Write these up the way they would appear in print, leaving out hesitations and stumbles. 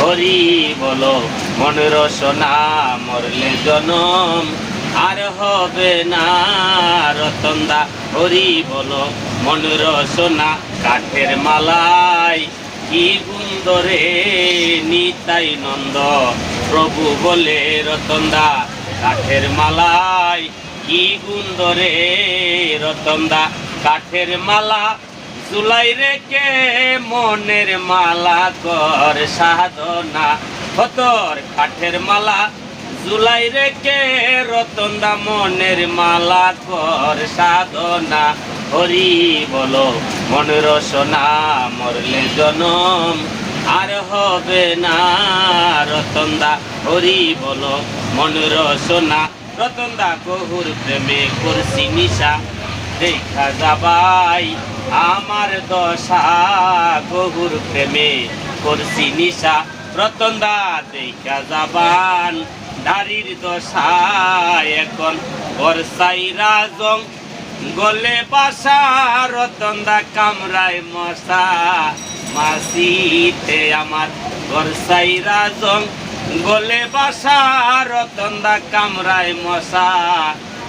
হরি বলো মন রসনা মরলে জনম আর হবে না রতনদা হরি বলো মন রসনা কাঠের মালাই কি গুন্দরে নিতাই নন্দ প্রভু বলে রতনদা কাঠের মালাই কি গুন্দরে রতনদা কাঠের মালা জুলাই রেখে মনের মালা কর সাধনা হতর কাঠের মালা জুলাই রেখে রতনদা মনের মালা কর সাধনা হরি বলো মন রসনা মরলে জনম আর হবে না রতনদা হরি বলো মন রসনা রতনদা গহুর প্রেমে করছি নিশা দেখা যাবাই আমার দশা গহুর প্রেমে করছি নিশা রতনদা দেখা যাবান নারীর দশা এখন বর্ষাই রাজং গলে বাসা রতনদা কামরায় মশা মাসিতে আমার বর্ষাই রাজং গলে বাসা রতনদা কামরায় মশা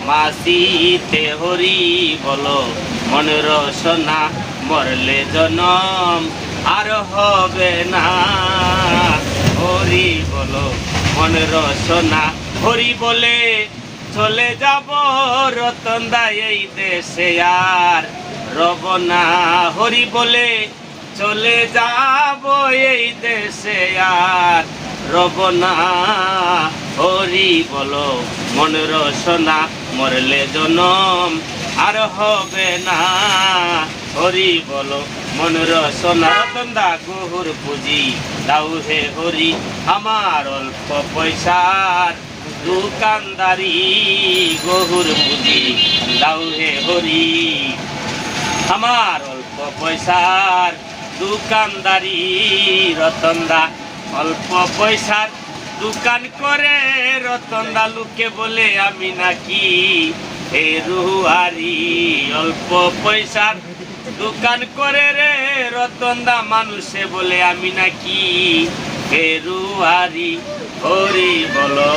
মাসিতে হরি বলো মন রসনা মরলে জনম আর হবে না হরি বলো মন রসনা হরি বলে চলে যাব রতনদা এই দেশে আর রব না হরি বলে চলে যাব এই দেশে আর রব না হরি বলো মন রসনা মরলে জনম আর হবে না হরি বলো মন রসনা রতনদা গহুর পুঁজি দাও হে হরি আমার অল্প পয়সার দোকানদারি গহুর পুঁজি দাও হে হরি আমার অল্প পয়সার দোকানদারি রতনদা অল্প পয়সার দোকান করে রতনদা লোকে বলে আমি নাকি ফেরুয়ারি অল্প পয়সার দোকান করে রে রতনদা মানুষে বলে আমি নাকি ফেরুয়ারি হরি বলো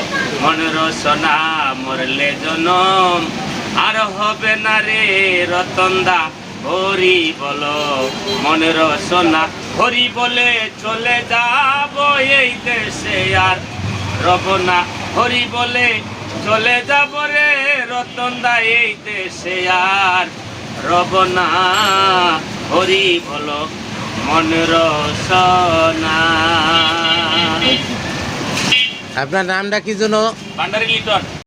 মন রসনা মরলে জনম আর হবে না রে রতনদা হরি বলো মন রসনা হরি বলে চলে যাব এই দেশে আর রব না হরি বলে চলে যাব রে রতনদা এই দেশে আর রব না হরি বলো মন রসনা। আপনার নামটা কি জন্য? ভান্ডারি লিটন।